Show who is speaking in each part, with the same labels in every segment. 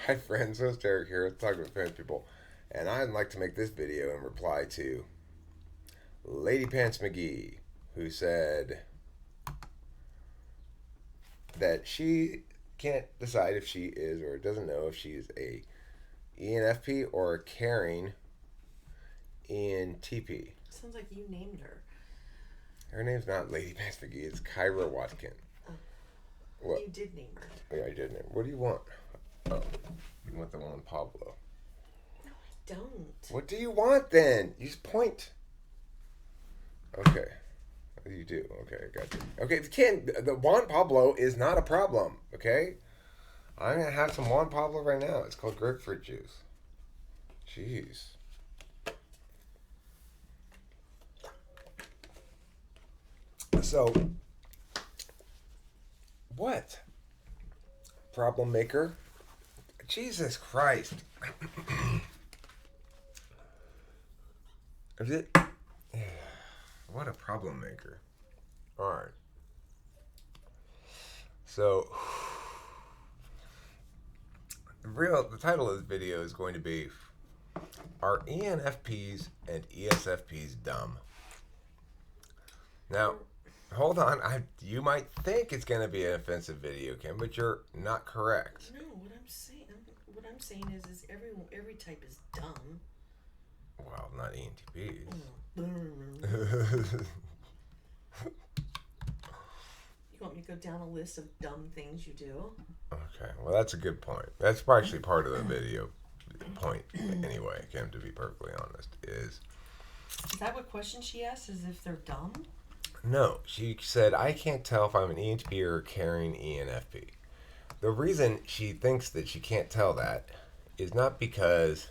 Speaker 1: Hi friends, host Eric here, talking with famous people, and I'd like to make this video in reply to Lady Pants McGee, who said that she can't decide if she is or doesn't know if she's a ENFP or a caring ENTP.
Speaker 2: Sounds like you named her.
Speaker 1: Her name's not Lady Pants McGee, it's Kyra Watkin.
Speaker 2: What? You did name her.
Speaker 1: Yeah, I did name her. What do you want? Oh, you want the one Pablo.
Speaker 2: No, I don't.
Speaker 1: What do you want then? You just point. Okay. You do. Okay, I got you. Okay, the Juan Pablo is not a problem, okay? I'm going to have some Juan Pablo right now. It's called grapefruit juice. Jeez. So, what? Problem maker? Jesus Christ. Is it? What a problem maker. Alright. So, the title of this video is going to be, are ENFPs and ESFPs dumb? Now, hold on. You might think it's going to be an offensive video, Kim, but you're not correct.
Speaker 2: No, what I'm saying is every type is dumb.
Speaker 1: Well, not ENTPs.
Speaker 2: You want me to go down a list of dumb things you do?
Speaker 1: Okay, well, that's a good point. That's actually part of the video point anyway, Kim, to be perfectly honest, is
Speaker 2: that what question she asked, is if they're dumb?
Speaker 1: No, she said, I can't tell if I'm an ENTP or a caring ENFP. The reason she thinks that she can't tell that is not because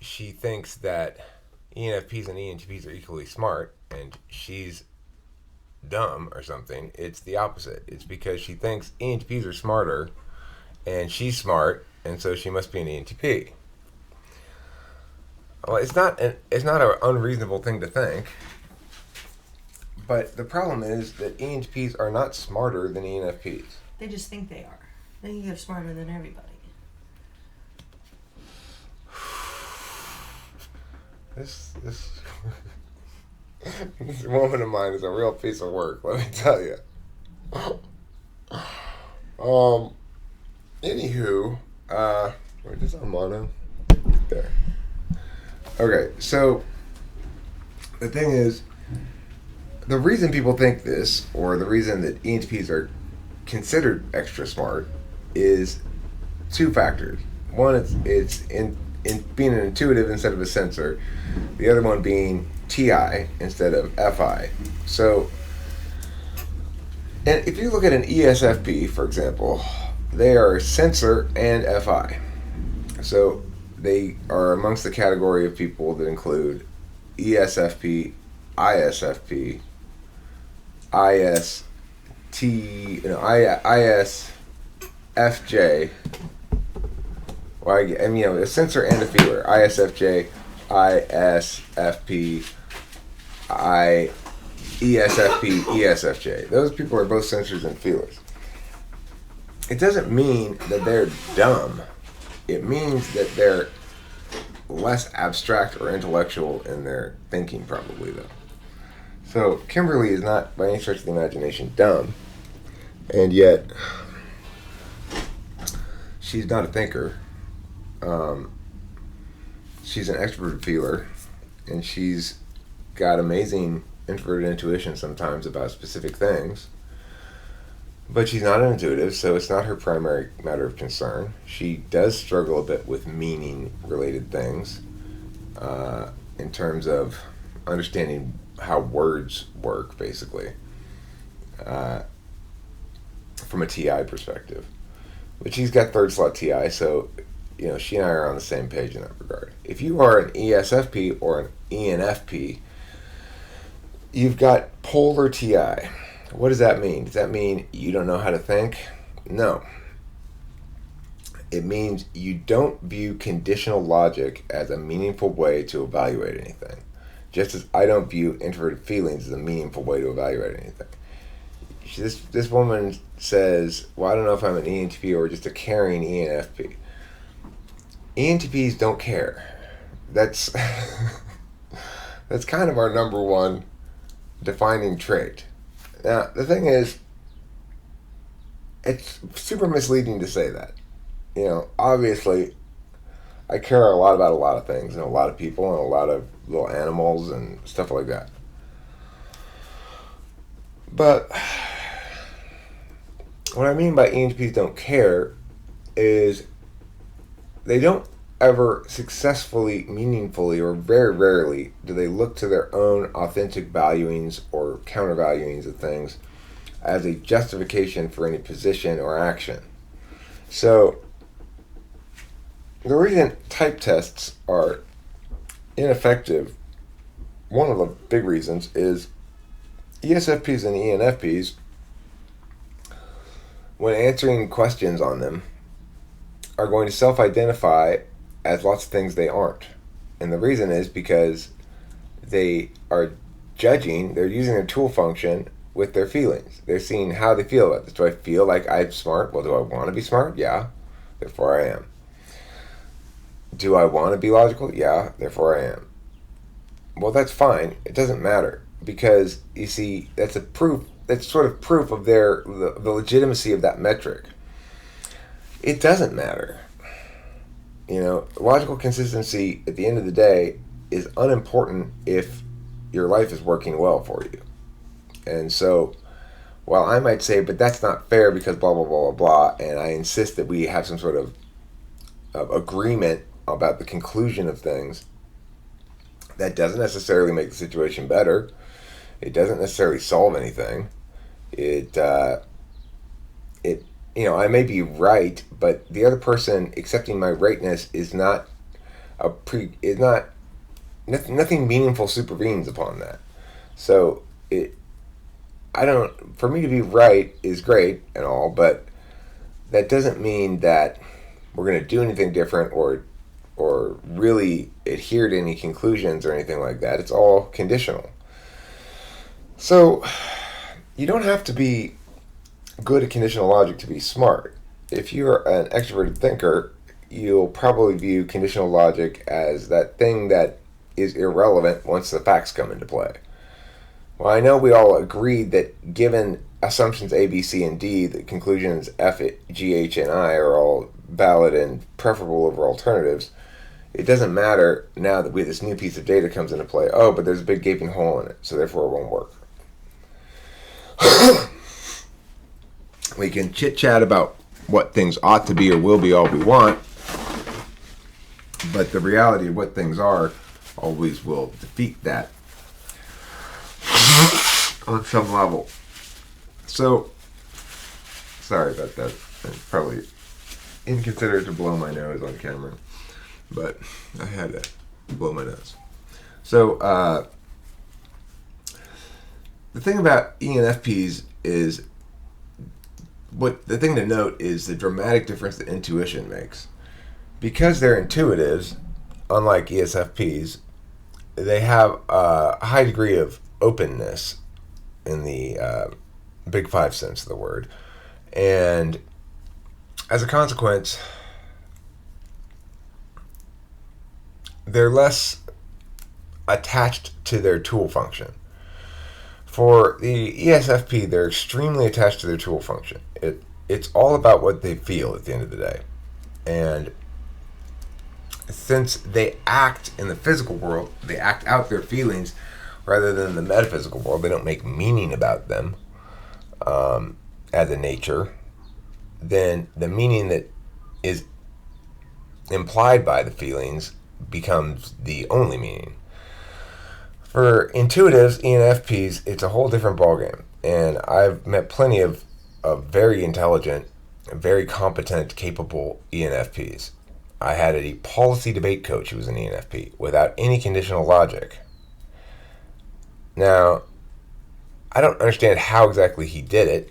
Speaker 1: she thinks that ENFPs and ENTPs are equally smart and she's dumb or something. It's the opposite. It's because she thinks ENTPs are smarter and she's smart, and so she must be an ENTP. Well, it's not an unreasonable thing to think, but the problem is that ENTPs are not smarter than ENFPs.
Speaker 2: They just think they are. They think they're smarter than everybody.
Speaker 1: This this woman of mine is a real piece of work, let me tell you. Anywho, wait, is this on mono? There. Okay, so the thing is, the reason people think this, or the reason that ENTPs are considered extra smart, is two factors. One, it's in being an intuitive instead of a sensor. The other one being TI instead of FI. So, and if you look at an ESFP, for example, they are sensor and FI. So they are amongst the category of people that include ESFP, ISFP, ISFJ. Well, a sensor and a feeler. ISFJ, ISFP, ESFP, ESFJ. Those people are both sensors and feelers. It doesn't mean that they're dumb. It means that they're less abstract or intellectual in their thinking, probably, though. So Kimberly is not, by any stretch of the imagination, dumb, and yet she's not a thinker. She's an extroverted feeler, and she's got amazing introverted intuition sometimes about specific things, but she's not an intuitive, so it's not her primary matter of concern. She does struggle a bit with meaning-related things in terms of understanding how words work, basically, from a TI perspective. But she's got third slot TI, so she and I are on the same page in that regard. If you are an ESFP or an ENFP, you've got polar TI. What does that mean? Does that mean you don't know how to think? No. It means you don't view conditional logic as a meaningful way to evaluate anything. Just as I don't view introverted feelings as a meaningful way to evaluate anything. this woman says, well, I don't know if I'm an ENTP or just a caring ENFP. ENTPs don't care. That's that's kind of our number one defining trait. Now, the thing is, it's super misleading to say that. Obviously, I care a lot about a lot of things and a lot of people and a lot of little animals and stuff like that. But what I mean by ENTPs don't care is they don't ever successfully, meaningfully, or very rarely do they look to their own authentic valuings or countervaluings of things as a justification for any position or action. So, the reason type tests are ineffective, one of the big reasons, is ESFPs and ENFPs, when answering questions on them, are going to self-identify as lots of things they aren't. And the reason is because they are judging, they're using a tool function with their feelings. They're seeing how they feel about this. Do I feel like I'm smart? Well, do I want to be smart? Yeah, therefore I am. Do I want to be logical? Yeah, therefore I am. Well, that's fine. It doesn't matter, because you see, that's sort of proof of the legitimacy of that metric. It doesn't matter. Logical consistency at the end of the day is unimportant if your life is working well for you. And so, while I might say, but that's not fair because blah, blah, blah, blah, blah, and I insist that we have some sort of agreement about the conclusion of things, that doesn't necessarily make the situation better. It doesn't necessarily solve anything. I may be right, but the other person accepting my rightness is not nothing meaningful supervenes upon that. So for me to be right is great and all, but that doesn't mean that we're going to do anything different or really adhere to any conclusions or anything like that. It's all conditional. So you don't have to be good at conditional logic to be smart. If you're an extroverted thinker, you'll probably view conditional logic as that thing that is irrelevant once the facts come into play. Well, I know we all agreed that given assumptions A, B, C, and D, the conclusions F, G, H, and I are all valid and preferable over alternatives. It doesn't matter now that this new piece of data comes into play. Oh, but there's a big gaping hole in it, so therefore it won't work. We can chit-chat about what things ought to be or will be all we want, but the reality of what things are always will defeat that on some level. So, sorry about that. It's probably inconsiderate to blow my nose on camera, but I had to blow my nose. So, the thing about ENFPs is, the thing to note is the dramatic difference that intuition makes. Because they're intuitives, unlike ESFPs, they have a high degree of openness in the Big Five sense of the word. And as a consequence, they're less attached to their tool function. For the ESFP, they're extremely attached to their tool function. It's all about what they feel at the end of the day. And since they act in the physical world, they act out their feelings rather than the metaphysical world. They don't make meaning about them as a nature. Then the meaning that is implied by the feelings becomes the only meaning. For intuitives, ENFPs, it's a whole different ballgame. And I've met plenty of very intelligent, very competent, capable ENFPs. I had a policy debate coach who was an ENFP without any conditional logic. Now, I don't understand how exactly he did it,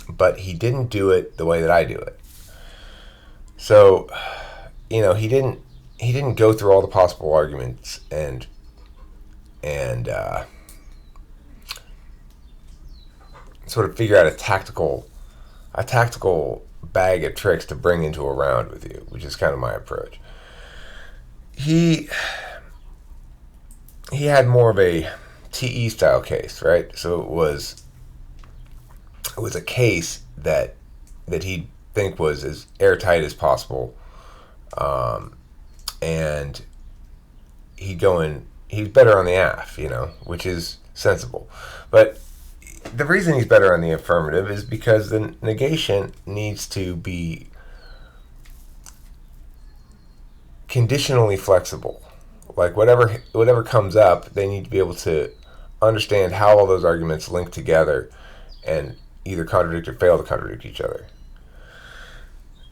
Speaker 1: but he didn't do it the way that I do it. So, he didn't go through all the possible arguments and sort of figure out a tactical bag of tricks to bring into a round with you, which is kind of my approach. He had more of a TE style case, right? So it was a case that he'd think was as airtight as possible, and he's better on the AF, which is sensible. But the reason he's better on the affirmative is because the negation needs to be conditionally flexible. Like whatever comes up, they need to be able to understand how all those arguments link together and either contradict or fail to contradict each other.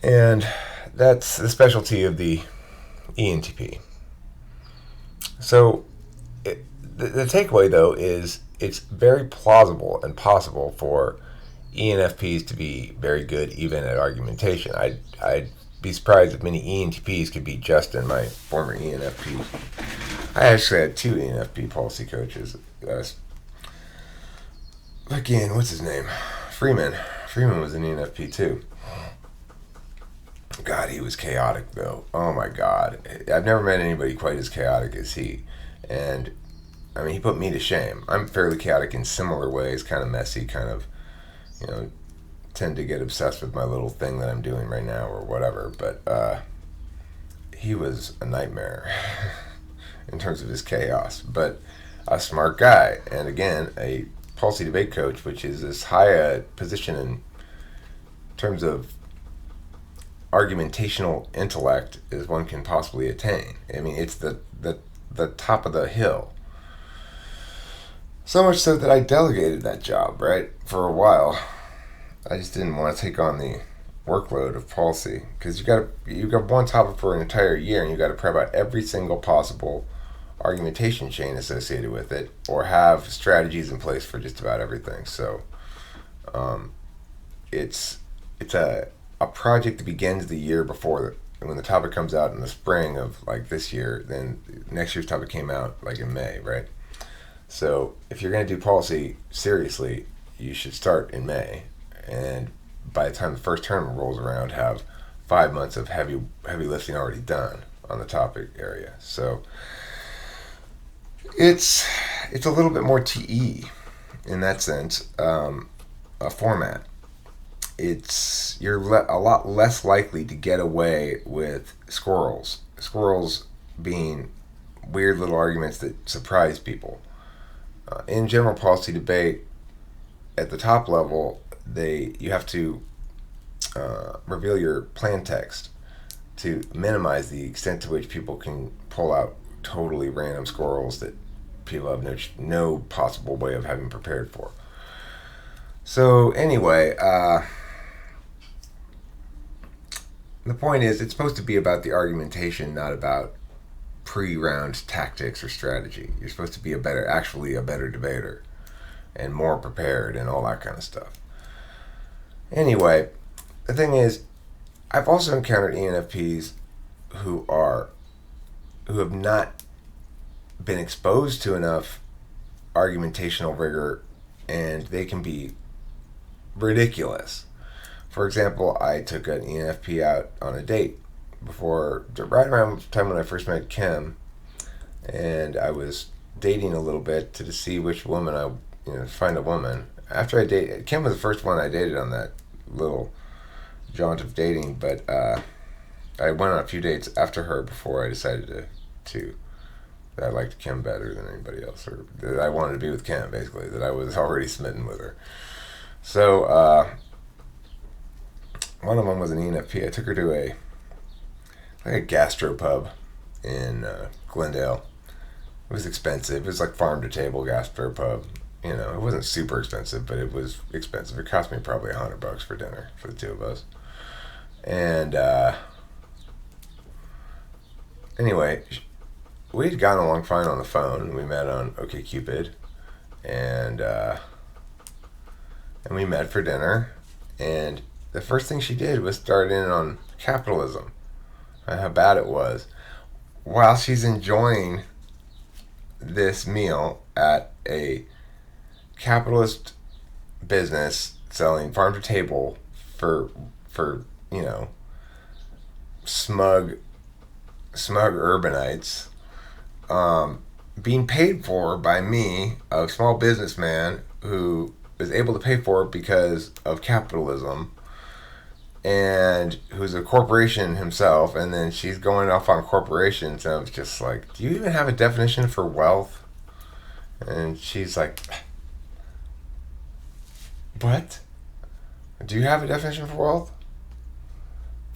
Speaker 1: And that's the specialty of the ENTP. So the takeaway, though, is it's very plausible and possible for ENFPs to be very good even at argumentation. I'd be surprised if many ENTPs could beat Justin, my former ENFP. I actually had 2 ENFP policy coaches. Again, what's his name? Freeman. Freeman was an ENFP too. God, he was chaotic though. Oh my God. I've never met anybody quite as chaotic as he. And I mean, he put me to shame. I'm fairly chaotic in similar ways, kind of messy, kind of, tend to get obsessed with my little thing that I'm doing right now or whatever. But he was a nightmare in terms of his chaos. But a smart guy. And again, a policy debate coach, which is as high a position in terms of argumentational intellect as one can possibly attain. I mean, it's the top of the hill. So much so that I delegated that job, right, for a while. I just didn't want to take on the workload of policy because you got one topic for an entire year and you got to prep out every single possible argumentation chain associated with it, or have strategies in place for just about everything. So, it's a project that begins the year before. When the topic comes out in the spring of like this year, then next year's topic came out like in May, right? So if you're going to do policy seriously, you should start in May, and by the time the first term rolls around, have 5 months of heavy lifting already done on the topic area. So it's a little bit more TE in that sense, a format. You're a lot less likely to get away with squirrels. Squirrels being weird little arguments that surprise people. In general policy debate, at the top level, you have to reveal your plan text to minimize the extent to which people can pull out totally random squirrels that people have no possible way of having prepared for. So anyway, the point is, it's supposed to be about the argumentation, not about pre-round tactics or strategy. You're supposed to be actually a better debater and more prepared and all that kind of stuff. Anyway, the thing is, I've also encountered ENFPs who have not been exposed to enough argumentational rigor, and they can be ridiculous. For example, I took an ENFP out on a date right around the time when I first met Kim, and I was dating a little bit to see which woman find a woman. After Kim was the first one I dated on that little jaunt of dating, but I went on a few dates after her before I decided that I liked Kim better than anybody else, or that I wanted to be with Kim, basically, that I was already smitten with her. So, one of them was an ENFP. I took her to a gastropub in Glendale. It was expensive. It was like farm to table gastropub. It wasn't super expensive, but it was expensive. It cost me probably $100 for dinner for the two of us. And anyway, we had gotten along fine on the phone. We met on OkCupid, and we met for dinner. And the first thing she did was start in on capitalism and how bad it was, while she's enjoying this meal at a capitalist business selling farm to table for you know, smug urbanites, being paid for by me, a small businessman who is able to pay for it because of capitalism, and who's a corporation himself, and then she's going off on corporations, and I was just like, do you even have a definition for wealth? And she's like, what? Do you have a definition for wealth?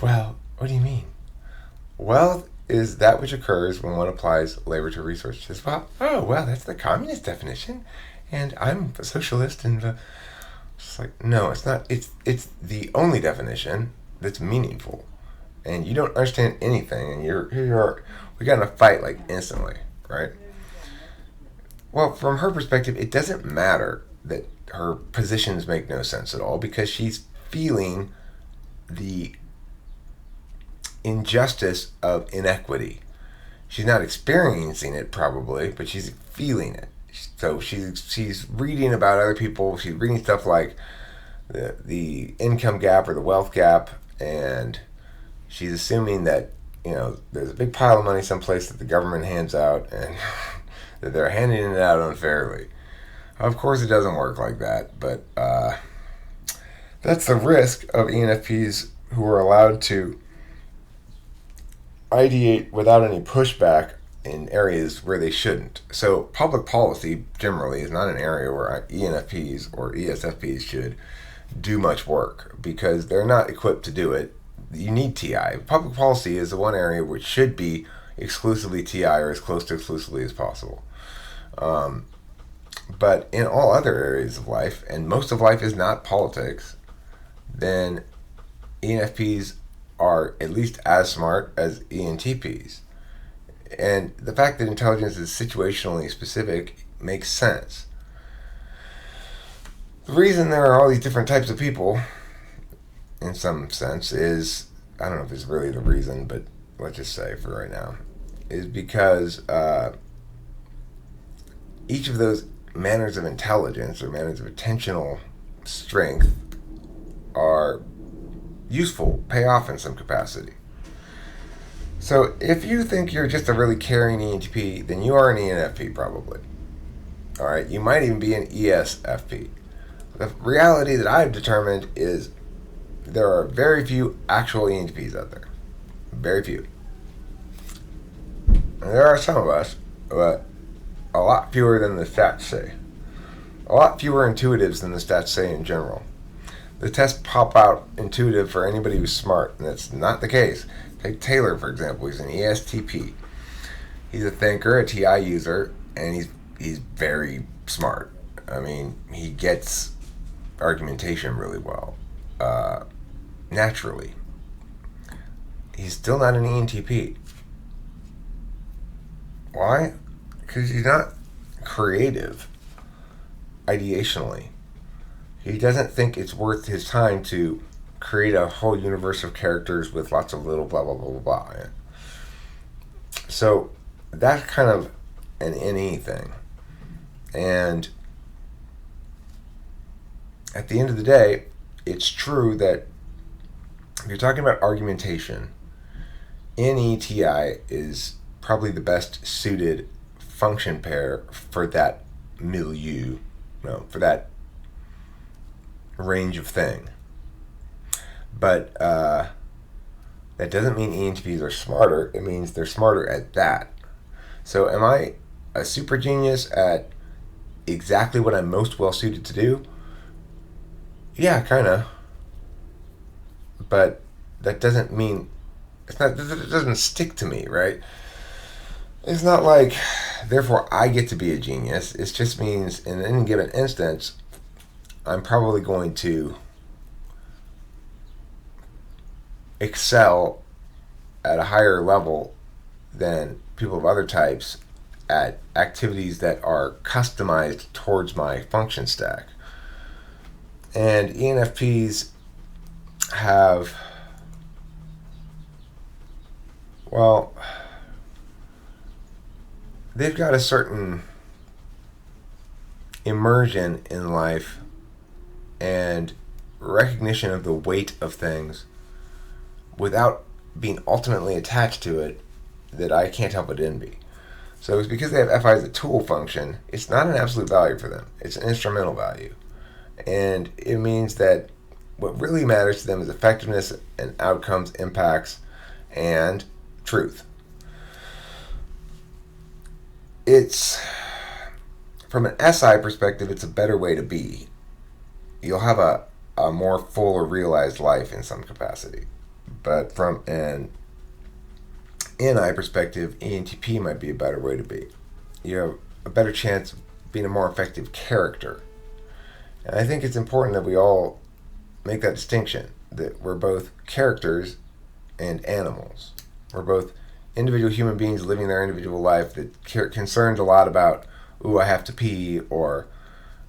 Speaker 1: Well, what do you mean? Wealth is that which occurs when one applies labor to resources. Well, oh, well, that's the communist definition, and I'm a socialist, and it's like, no, it's not. It's the only definition that's meaningful, and you don't understand anything, and here you are. We got in a fight like instantly, right? Well, from her perspective, it doesn't matter that her positions make no sense at all because she's feeling the injustice of inequity. She's not experiencing it probably, but she's feeling it. So she's reading about other people. She's reading stuff like the income gap or the wealth gap, and she's assuming that, you know, there's a big pile of money someplace that the government hands out, and that they're handing it out unfairly. Of course, it doesn't work like that, but that's the risk of ENFPs who are allowed to ideate without any pushback in areas where they shouldn't. So public policy generally is not an area where ENFPs or ESFPs should do much work because they're not equipped to do it. You need TI. Public policy is the one area which should be exclusively TI or as close to exclusively as possible. But in all other areas of life, and most of life is not politics, then ENFPs are at least as smart as ENTPs. And the fact that intelligence is situationally specific makes sense. The reason there are all these different types of people, in some sense, is, I don't know if it's really the reason, but let's just say for right now, is because each of those manners of intelligence or manners of attentional strength are useful, pay off in some capacity. So if you think you're just a really caring ENTP, then you are an ENFP probably. All right, you might even be an ESFP. The reality that I've determined is there are very few actual ENTPs out there. Very few. And there are some of us, but a lot fewer than the stats say. A lot fewer intuitives than the stats say in general. The tests pop out intuitive for anybody who's smart, and that's not the case. Take Taylor, for example. He's an ESTP. He's a thinker, a TI user, and he's very smart. I mean, he gets argumentation really well, naturally. He's still not an ENTP. Why? Because he's not creative, ideationally. He doesn't think it's worth his time to create a whole universe of characters with lots of little blah, blah, blah, blah, blah. So that's kind of an NE thing. And at the end of the day, it's true that if you're talking about argumentation, NETI is probably the best suited function pair for that milieu, for that range of thing. But that doesn't mean ENTPs are smarter. It means they're smarter at that. So am I a super genius at exactly what I'm most well suited to do? Yeah, kind of. But that doesn't mean it doesn't stick to me, right? It's not like therefore I get to be a genius. It just means in any given instance, I'm probably going to excel at a higher level than people of other types at activities that are customized towards my function stack. And ENFPs have, well, they've got a certain immersion in life and recognition of the weight of things without being ultimately attached to it that I can't help but envy. So it's because they have FI as a tool function, it's not an absolute value for them. It's an instrumental value. And it means that what really matters to them is effectiveness and outcomes, impacts, and truth. It's, from an SI perspective, it's a better way to be. You'll have a more full or realized life in some capacity. But from an NI perspective, ENTP might be a better way to be. You have a better chance of being a more effective character. And I think it's important that we all make that distinction, that we're both characters and animals. We're both individual human beings living their individual life that concerned a lot about, ooh, I have to pee, or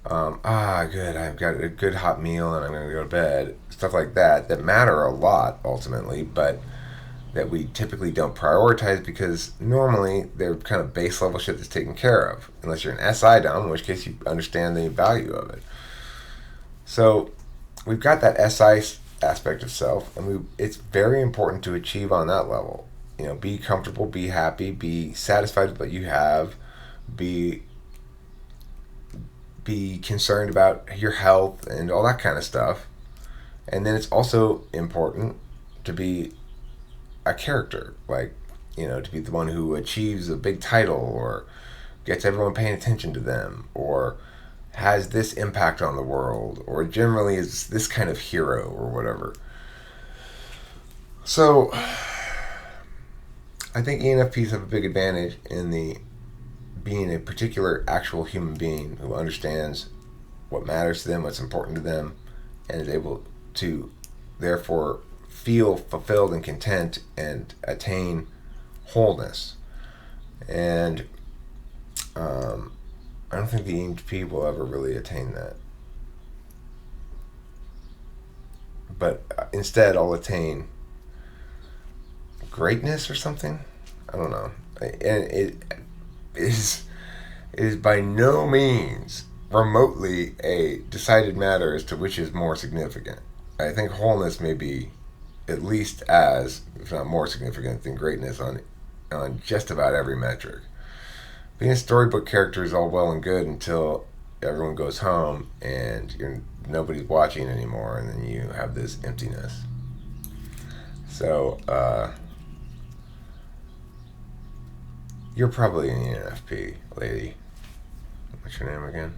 Speaker 1: good, I've got a good hot meal and I'm going to go to bed. Stuff like that matter a lot ultimately, but that we typically don't prioritize because normally they're kind of base level shit that's taken care of, unless you're an SI down, in which case you understand the value of it. So we've got that SI aspect of self, and it's very important to achieve on that level. You know, be comfortable, be happy, be satisfied with what you have, be concerned about your health and all that kind of stuff. And then it's also important to be a character, like, you know, to be the one who achieves a big title or gets everyone paying attention to them or has this impact on the world or generally is this kind of hero or whatever. So I think ENFPs have a big advantage in the being a particular actual human being who understands what matters to them, what's important to them, and is able to therefore feel fulfilled and content and attain wholeness. And I don't think the ENTP will ever really attain that. But instead, I'll attain greatness or something. I don't know. And it is by no means remotely a decided matter as to which is more significant. I think wholeness may be at least as, if not more significant than greatness on just about every metric. Being a storybook character is all well and good until everyone goes home and nobody's watching anymore, and then you have this emptiness. So you're probably an ENFP, lady. What's your name again?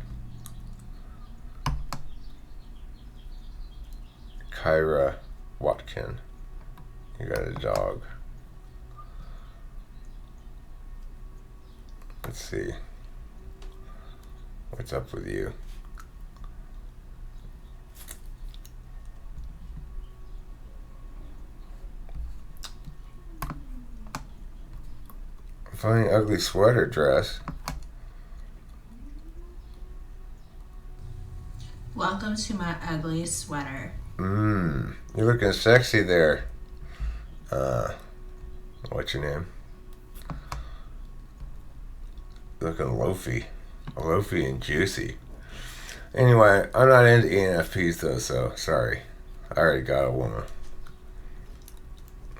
Speaker 1: Kyra Watkin. You got a dog. Let's see. What's up with you? Funny ugly sweater dress.
Speaker 3: Welcome to my ugly sweater.
Speaker 1: You're looking sexy there. What's your name? Looking loafy and juicy. Anyway, I'm not into ENFPs though, so sorry. I already got a woman.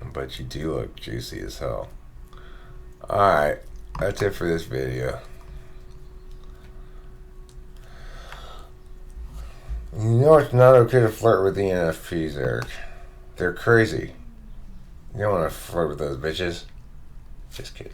Speaker 1: But you do look juicy as hell. Alright, that's it for this video. You know it's not okay to flirt with ENFPs, Eric. They're crazy. You don't want to flirt with those bitches. Just kidding.